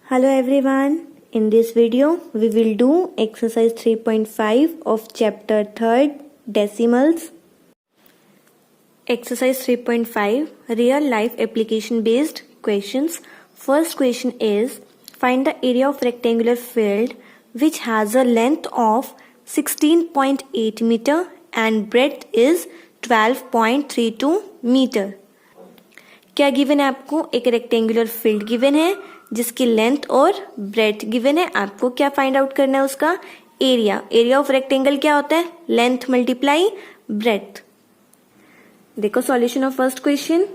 Hello everyone. In this video we will do exercise 3.5 of chapter 3rd decimals. Exercise 3.5 real life application based questions. First question is find the area of rectangular field which has a length of 16.8 meter and breadth is 12.32 meter. क्या given है आपको? एक rectangular field given है जिसकी length और breath given है. आपको क्या फाइंड आउट करना है? उसका एरिया. एरिया ऑफ रेक्टेंगल क्या होता है? Length multiply breadth. देखो solution of first question.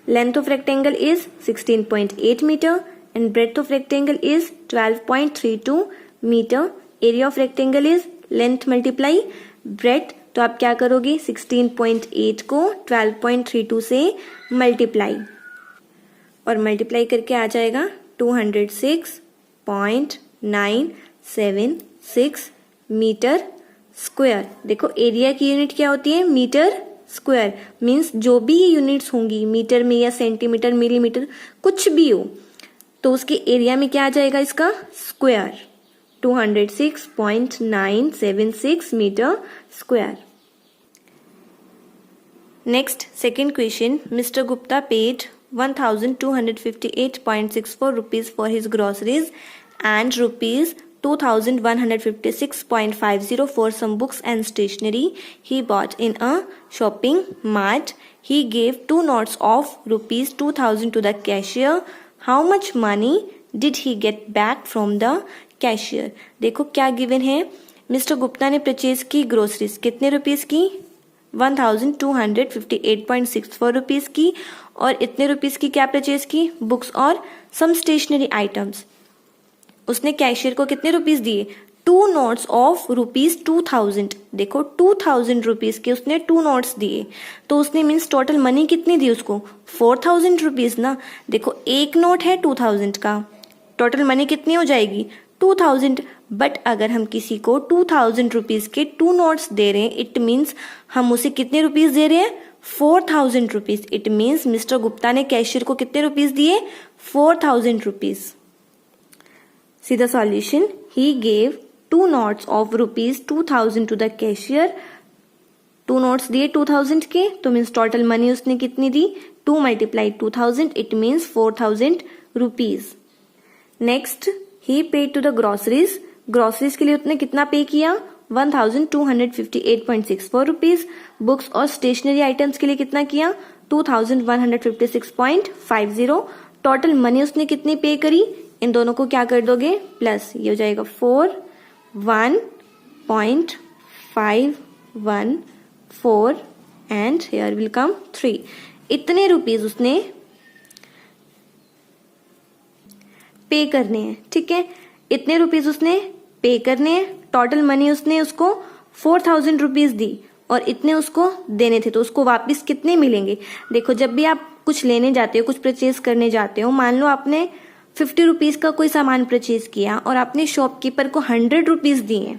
Length of rectangle is 16.8 metre and breadth of rectangle is 12.32 metre. Area of rectangle is length multiply breadth. तो आप क्या करोगे? 16.8 को 12.32 से मल्टीप्लाई और मल्टीप्लाई करके आ जाएगा 206.976 मीटर स्क्वायर. देखो एरिया की यूनिट क्या होती है? Metre square. मींस जो भी यूनिट्स होंगी मीटर में या सेंटीमीटर मिलीमीटर कुछ भी हो तो उसके एरिया में क्या आ जाएगा? इसका square. 206.976 metre square. Next, second question. Mr. Gupta paid 1,258.64 rupees for his groceries and rupees 2,156.50 for some books and stationery he bought in a shopping mart. He gave 2 notes of rupees 2,000 to the cashier. How much money did he get back from the cashier? देखो क्या given है. Mister Gupta ने purchase की groceries कितने rupees की? 1,258.64 rupees की. और इतने रुपीज की क्या परचेज की? बुक्स और सम स्टेशनरी आइटम्स. उसने कैशियर को कितने रुपीज दिए? 2 नोट्स ऑफ रुपीज 2,000. देखो 2,000 रुपीज के उसने 2 नोट्स दिए तो उसने मीन्स टोटल मनी कितनी दी उसको? 4,000 रुपीज ना. देखो एक नोट है 2,000 का, टोटल मनी कितनी हो जाएगी? 2,000. बट अगर हम किसी को 2,000 रुपीज के 2 नोट्स दे रहे हैं इट मीन्स हम उसे कितने रुपीज दे रहे हैं? 4,000 rupees. It means mister Gupta ने कैशियर को कितने रुपीज दिए? 4,000 rupees. See the solution. He gave 2 notes of rupees 2,000 to the cashier. 2 notes दिए 2,000 के तो मीन्स टोटल मनी उसने कितनी दी? 2 multiply 2,000 it means 4,000 rupees. Next, he paid to the groceries. Groceries के लिए उसने कितना पे किया? 1,258.64 रुपीज. बुक्स और स्टेशनरी आइटम्स के लिए कितना किया? 2,156.50. टोटल मनी उसने कितनी पे करी? इन दोनों को क्या कर दोगे? प्लस. ये हो जाएगा 1.514 एंड हियर विल कम 3. इतने रुपीज उसने पे करने हैं. ठीक है, इतने रुपीज उसने पे करने हैं. टोटल मनी उसने उसको 4,000 रुपीज दी और इतने उसको देने थे तो उसको वापस कितने मिलेंगे? देखो जब भी आप कुछ लेने जाते हो, कुछ परचेज करने जाते हो, मान लो आपने 50 रुपीज का कोई सामान परचेज किया और आपने शॉपकीपर को 100 रुपीज दिए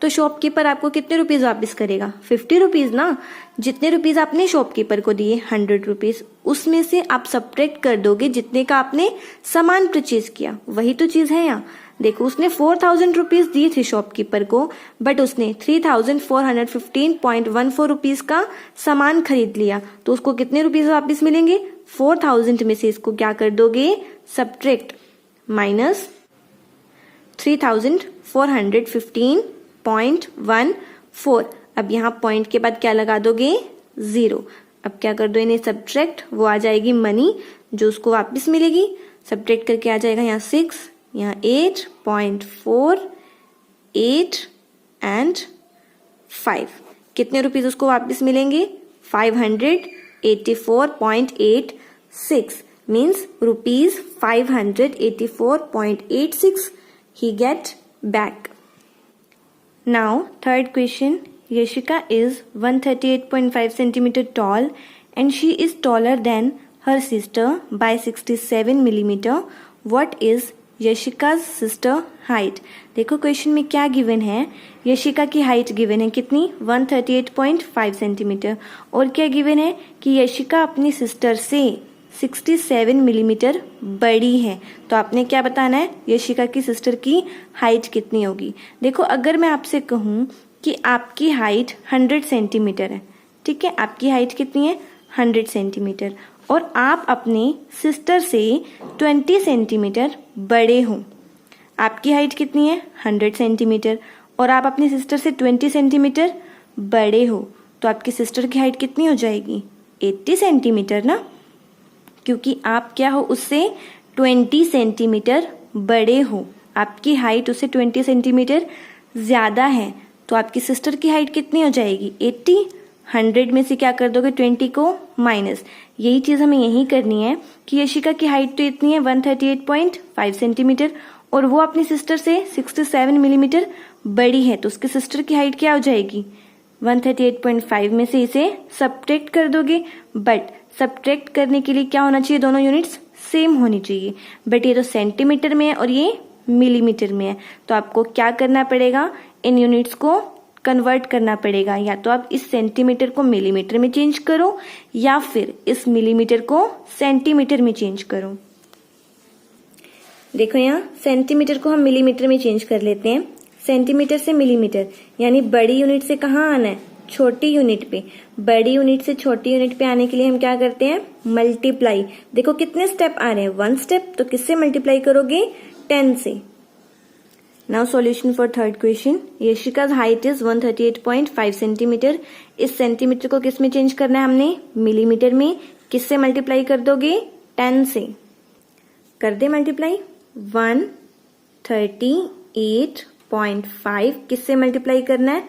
तो शॉपकीपर आपको कितने रुपीज वापस करेगा? 50 रुपीज ना. जितने रुपीज आपने शॉपकीपर को दिए 100 रुपीज, उसमें से आप सब्ट्रैक्ट कर दोगे जितने का आपने सामान परचेज किया. वही तो चीज है यहाँ. देखो उसने 4,000 रुपीज दिए थे शॉपकीपर को बट उसने 3,415.14 रुपीज का सामान खरीद लिया तो उसको कितने रुपीज वापस मिलेंगे? 4,000 में से इसको क्या कर दोगे? Subtract minus 3,415.14. अब यहाँ पॉइंट के बाद क्या लगा दोगे? 0. अब क्या कर दो इन्हें सब्ट्रैक्ट. वो आ जाएगी मनी जो उसको वापस मिलेगी. सब्ट्रैक्ट करके आ जाएगा यहाँ 6, यहाँ 8.48 एंड 5. कितने रुपीज उसको वापस मिलेंगे? 584.86 means rupees 584.86 he get back. Now third question. Yashika is 138.5 centimeter tall and she is taller than her sister by 67 millimeter. What is यशिका's sister height? देखो क्वेश्चन में क्या गिवन है? यशिका की हाइट गिवन है कितनी? 138.5 सेंटीमीटर. और क्या गिवन है कि यशिका अपनी सिस्टर से 67 मिलीमीटर बड़ी है। तो आपने क्या बताना है, यशिका की सिस्टर की हाइट कितनी होगी। देखो अगर मैं आपसे कहूँ कि आपकी हाइट 100 सेंटीमीटर है, ठीक है, आपकी हाइट कितनी है 100 सेंटीमीटर, और आप अपने सिस्टर से 20 सेंटीमीटर बड़े हो। आपकी हाइट कितनी है 100 सेंटीमीटर और आप अपनी सिस्टर से 20 सेंटीमीटर बड़े हो, तो आपकी सिस्टर की हाइट कितनी हो जाएगी 80 सेंटीमीटर ना, क्योंकि आप क्या हो उससे 20 सेंटीमीटर बड़े हो, आपकी हाइट उससे 20 सेंटीमीटर ज़्यादा है। तो आपकी सिस्टर की हाइट कितनी हो जाएगी 80। 100 में से क्या कर दोगे 20 को माइनस। यही चीज़ हमें यही करनी है कि यशिका की हाइट तो इतनी है 138.5 सेंटीमीटर और वो अपनी सिस्टर से 67 मिलीमीटर बड़ी है, तो उसकी सिस्टर की हाइट क्या हो जाएगी 138.5 में से इसे सब्ट्रैक्ट कर दोगे। बट सब्ट्रैक्ट करने के लिए क्या होना चाहिए, दोनों यूनिट्स सेम होनी चाहिए। बट ये तो सेंटीमीटर में है और ये मिलीमीटर में है, तो आपको क्या करना पड़ेगा, इन यूनिट्स को कन्वर्ट करना पड़ेगा। या तो आप इस सेंटीमीटर को मिलीमीटर में चेंज करो या फिर इस मिलीमीटर को सेंटीमीटर में चेंज करो। देखो यहाँ सेंटीमीटर को हम मिलीमीटर में चेंज कर लेते हैं। सेंटीमीटर से मिलीमीटर यानी बड़ी यूनिट से कहाँ आना है, छोटी यूनिट पे। बड़ी यूनिट से छोटी यूनिट पे आने के लिए हम क्या करते हैं, मल्टीप्लाई। देखो कितने स्टेप आ रहे हैं, 1 स्टेप, तो किससे मल्टीप्लाई करोगे 10 से। Now solution for third question. Yashika's height is 138.5 centimetre. इस सेंटीमीटर को किस में चेंज करना है हमने, मिलीमीटर में। किससे मल्टीप्लाई कर दोगे 10 से। कर दे मल्टीप्लाई, 138.5 किससे मल्टीप्लाई करना है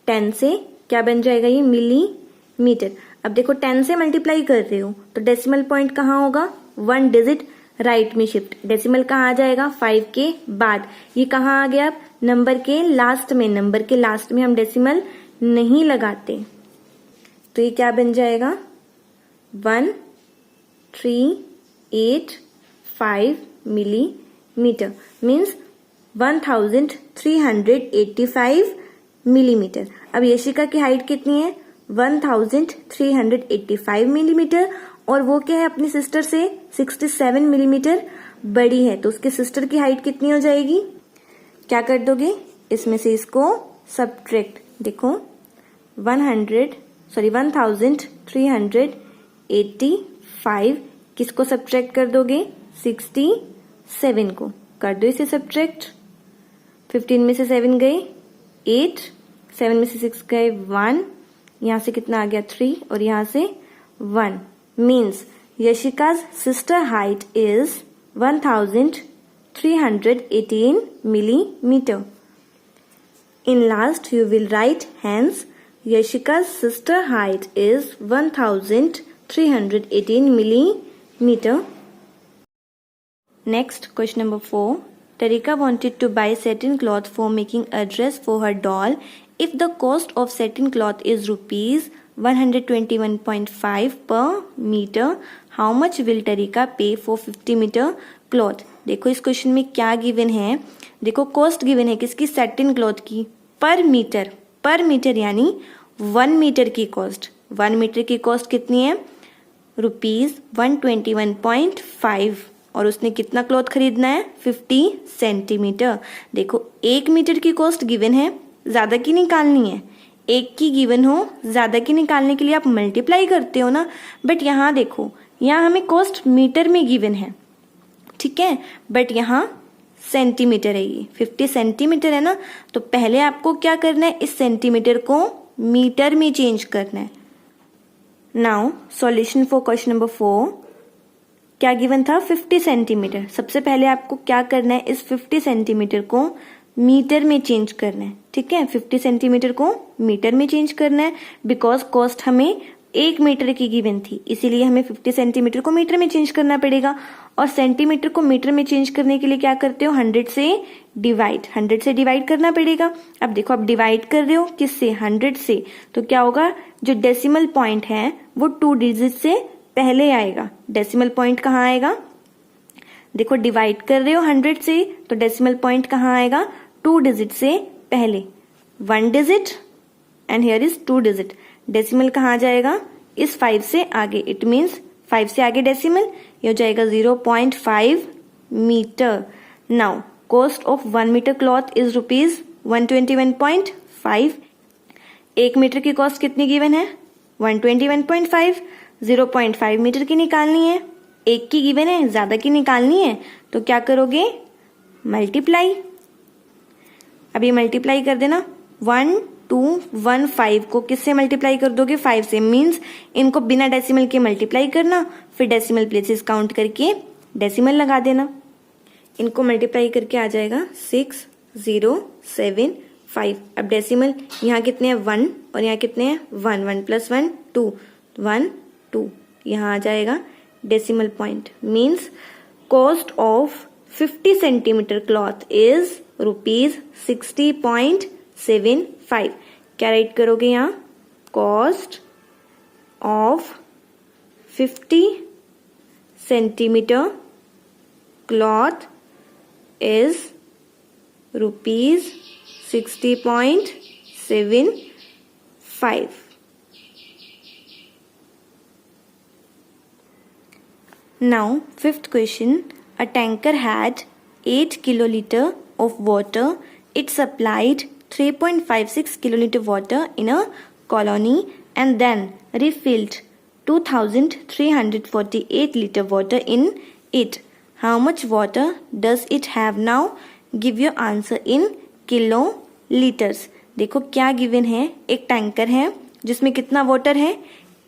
10 से, क्या बन जाएगा ये मिलीमीटर। अब देखो 10 से मल्टीप्लाई कर रहे हो तो डेसिमल पॉइंट कहाँ होगा, 1 डिजिट राइट में शिफ्ट। डेसिमल कहाँ आ जाएगा 5 के बाद। ये कहाँ आ गया, अब नंबर के लास्ट में। नंबर के लास्ट में हम डेसिमल नहीं लगाते, तो ये क्या बन जाएगा 1385 मिलीमीटर, मीन्स 1385 मिलीमीटर। अब यशिका की हाइट कितनी है 1385 मिलीमीटर और वो क्या है अपनी सिस्टर से 67 मिलीमीटर बड़ी है, तो उसके सिस्टर की हाइट कितनी हो जाएगी, क्या कर दोगे, इसमें से इसको सब्ट्रैक्ट। देखो 1385 किसको सब्ट्रैक्ट कर दोगे 67 को, कर दो इसे सब्ट्रैक्ट। 15 में से 7 गए 8, 7 में से 6 गए 1, यहाँ से कितना आ गया 3 और यहाँ से 1, means यशिका's sister height is 1318 millimeter. In last you will write hence Yashika's sister height is 1318 millimeter. Next question number 4. Tarika wanted to buy satin cloth for making a dress for her doll. If the cost of satin cloth is rupees 121.5 per meter, how much will Tarika pay for 50 meter cloth? देखो इस question में क्या given है, देखो cost given है किसकी, satin cloth की, पर मीटर यानी 1 मीटर की कॉस्ट। 1 मीटर की कॉस्ट कितनी है ₹121.5 और उसने कितना क्लॉथ खरीदना है 50 सेंटीमीटर। देखो 1 मीटर की कॉस्ट गिवन है, ज्यादा की निकालनी है, एक की गिवन हो ज्यादा की निकालने के लिए आप मल्टीप्लाई करते हो ना। बट यहाँ देखो, यहाँ हमें कॉस्ट मीटर में गिवन है, ठीक है, बट यहाँ सेंटीमीटर है, ये 50 सेंटीमीटर है ना, तो पहले आपको क्या करना है, इस सेंटीमीटर को मीटर में चेंज करना है। Now solution for question number 4, क्या गिवन था 50 सेंटीमीटर। सबसे पहले आपको क्या करना है, इस 50 सेंटीमीटर को मीटर में चेंज करना है, ठीक है, 50 सेंटीमीटर को मीटर में चेंज करना है, बिकॉज कॉस्ट हमें 1 मीटर की गिवन थी, इसीलिए हमें 50 सेंटीमीटर को मीटर में चेंज करना पड़ेगा। और सेंटीमीटर को मीटर में चेंज करने के लिए क्या करते हो, 100 से डिवाइड करना पड़ेगा। अब देखो आप डिवाइड कर रहे हो किससे, 100 से, तो क्या होगा, जो डेसिमल पॉइंट है वो 2 डिजिट से पहले आएगा। डेसिमल पॉइंट कहाँ आएगा, देखो डिवाइड कर रहे हो 100 से, तो डेसिमल पॉइंट कहाँ आएगा, 2 डिजिट से पहले, 1 digit and here is 2 digit. Decimal कहाँ आ जाएगा, इस 5 से आगे, इट मीन्स 5 से आगे डेसिमल, ये हो जाएगा 0.5 metre. Now cost of 1 metre cloth is ₹121.5। 1 metre की कॉस्ट कितनी गिवन है? 121.5। 0.5 मीटर की निकालनी है, एक की गिवन है, ज्यादा की निकालनी है, तो क्या करोगे? मल्टीप्लाई। अब ये मल्टीप्लाई कर देना, 1215 को किससे मल्टीप्लाई कर दोगे? 5 से। मीन्स इनको बिना डेसिमल के मल्टीप्लाई करना, फिर डेसिमल प्लेसेस काउंट करके डेसिमल लगा देना। इनको मल्टीप्लाई करके आ जाएगा 6075। अब डेसिमल यहाँ कितने हैं? 1, और यहाँ कितने हैं? 1, 1 + 1 2, 1 2, यहाँ आ जाएगा decimal point. Means cost of 50 centimetre cloth is ₹60.75। क्या राइट करोगे यहाँ? Cost of 50 centimetre cloth is ₹60.75। Now, fifth question. A tanker had 8 kiloliter of water. It supplied 3.56 kiloliter water in a colony and then refilled 2,348 liter water in it. How much water does it have now? Give your answer in kiloliters. देखो क्या given है, एक tanker है जिसमें कितना water है?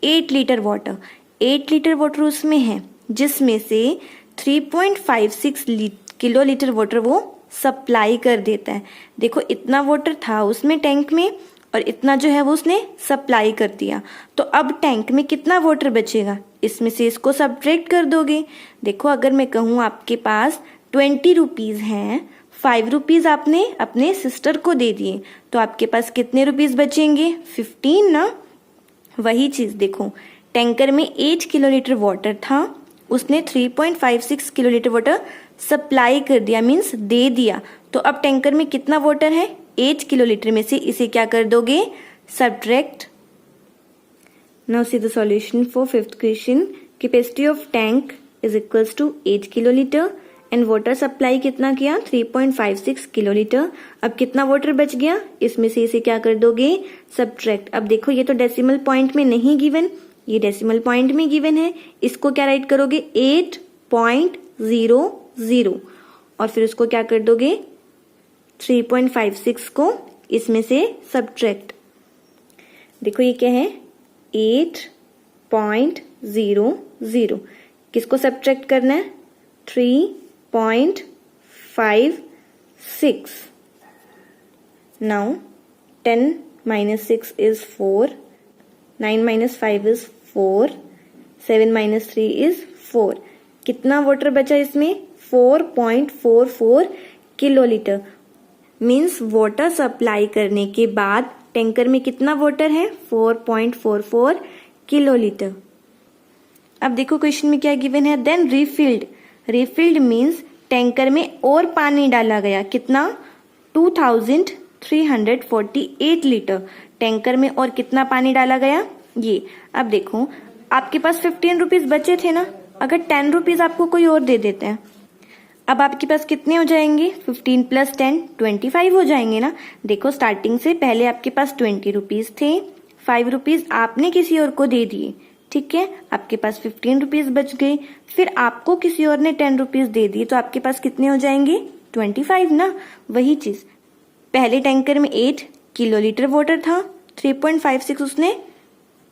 8 litre water. 8 litre water उसमें है, जिसमें से 3.56 किलोलीटर वाटर वो सप्लाई कर देता है। देखो इतना वाटर था उसमें टैंक में, और इतना जो है वो उसने सप्लाई कर दिया। तो अब टैंक में कितना वाटर बचेगा? इसमें से इसको सब्ट्रैक्ट कर दोगे। देखो अगर मैं कहूँ आपके पास 20 रुपीज हैं, 5 रुपीज आपने अपने सिस्टर को दे दिए, तो आपके पास कितने रुपीज बचेंगे? 15 ना। वही चीज देखो, टैंकर में 8 किलोलीटर वाटर था, उसने 3.56 किलोलीटर वाटर सप्लाई कर दिया, मीन्स दे दिया। तो अब टैंकर में कितना वाटर है? 8 किलोलीटर में से इसे क्या कर दोगे? Subtract. Now see the solution for fifth question. Capacity of tank is equals to 8 kilolitre and water supply कितना किया? 3.56 किलोलीटर। अब कितना वाटर बच गया? इसमें से इसे क्या कर दोगे? सब्ट्रैक्ट। अब देखो ये तो डेसिमल पॉइंट में नहीं गिवन, ये डेसिमल पॉइंट में गिवन है। इसको क्या राइट करोगे? 8.00, और फिर उसको क्या कर दोगे? 3.56 को इसमें से सब्ट्रैक्ट। देखो ये क्या है? 8.00। किसको सब्ट्रैक्ट करना है? 3.56। Now 10 - 6 is 4, 9 - 5 is 4, 7 - 3 is 4। कितना वाटर बचा इसमें? 4.44 किलोलीटर। मीन्स वाटर सप्लाई करने के बाद टैंकर में कितना वाटर है? 4.44 किलोलीटर। अब देखो क्वेश्चन में क्या गिवन है? Then refilled. Refilled means tanker में और पानी डाला गया। कितना? 2,348 लीटर। टैंकर में और कितना पानी डाला गया? ये। अब देखो आपके पास 15 रुपीज बचे थे ना, अगर 10 रुपीज आपको कोई और दे देते हैं, अब आपके पास कितने हो जाएंगे? 15 + 10 25 हो जाएंगे ना। देखो स्टार्टिंग से पहले आपके पास 20 रुपीज थे, 5 रुपीज आपने किसी और को दे दिए, ठीक है, आपके पास 15 रुपीज बच गए। फिर आपको किसी और ने 10 रुपीज दे दिए, तो आपके पास कितने हो जाएंगे? 25 ना। वही चीज, पहले टैंकर में 8 किलोलीटर वाटर था, 3.56 उसने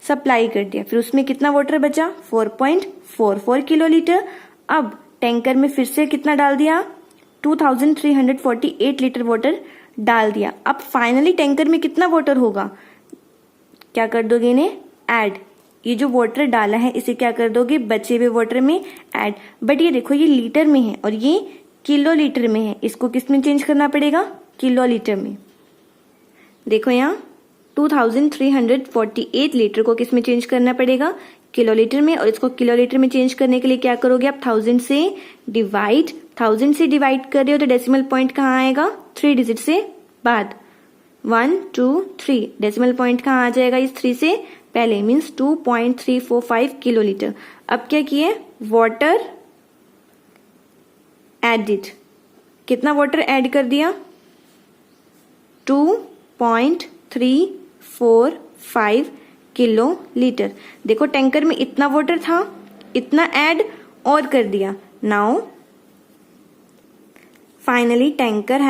सप्लाई कर दिया, फिर उसमें कितना वाटर बचा? 4.44 किलोलीटर। अब टैंकर में फिर से कितना डाल दिया? 2,348 लीटर वाटर डाल दिया। अब फाइनली टैंकर में कितना वाटर होगा? क्या कर दोगे इन्हें? ऐड। ये जो वाटर डाला है इसे क्या कर दोगे? बचे हुए वाटर में ऐड। बट ये देखो ये लीटर में है और ये किलो लीटर में है, इसको किस में चेंज करना पड़ेगा? किलो लीटर में। देखो यहाँ 2,348 लीटर को किस में चेंज करना पड़ेगा? किलो लीटर में। और इसको किलो लीटर में चेंज करने के लिए क्या करोगे आप? 1000 से डिवाइड। 1000 से डिवाइड कर रहे हो तो डेसिमल पॉइंट कहाँ आएगा? 3 डिजिट से बाद। 1 2 3 डेसिमल पॉइंट कहाँ आ जाएगा? इस 3 से पहले मीन्स 2.345 किलोलीटर। अब क्या किए, वाटर एडिड, कितना वाटर ऐड कर दिया, 2.345 किलोलीटर। देखो टैंकर में इतना वाटर था, इतना ऐड और कर दिया। नाउ फाइनली टैंकर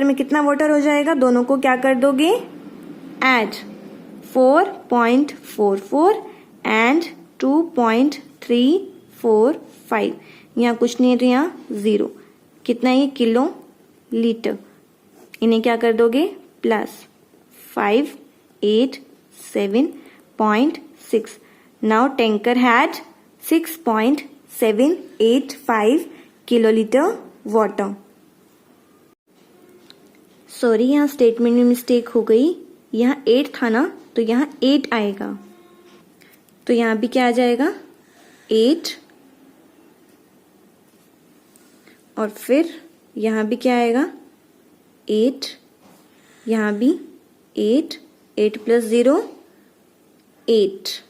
में कितना वाटर हो जाएगा, दोनों को क्या कर दोगे, ऐड 4.44 एंड 2.345, यहाँ कुछ नहीं है तो यहाँ 0, कितना है ये, किलो लीटर। इन्हें क्या कर दोगे, plus 587.6। Now tanker had 6.785 kilolitre water. Sorry, यहाँ स्टेटमेंट में मिस्टेक हो गई, यहाँ 8 था ना तो यहाँ 8 आएगा, तो यहाँ भी क्या आ जाएगा 8, और फिर यहाँ भी क्या आएगा 8, यहाँ भी 8, 8 + 0 8।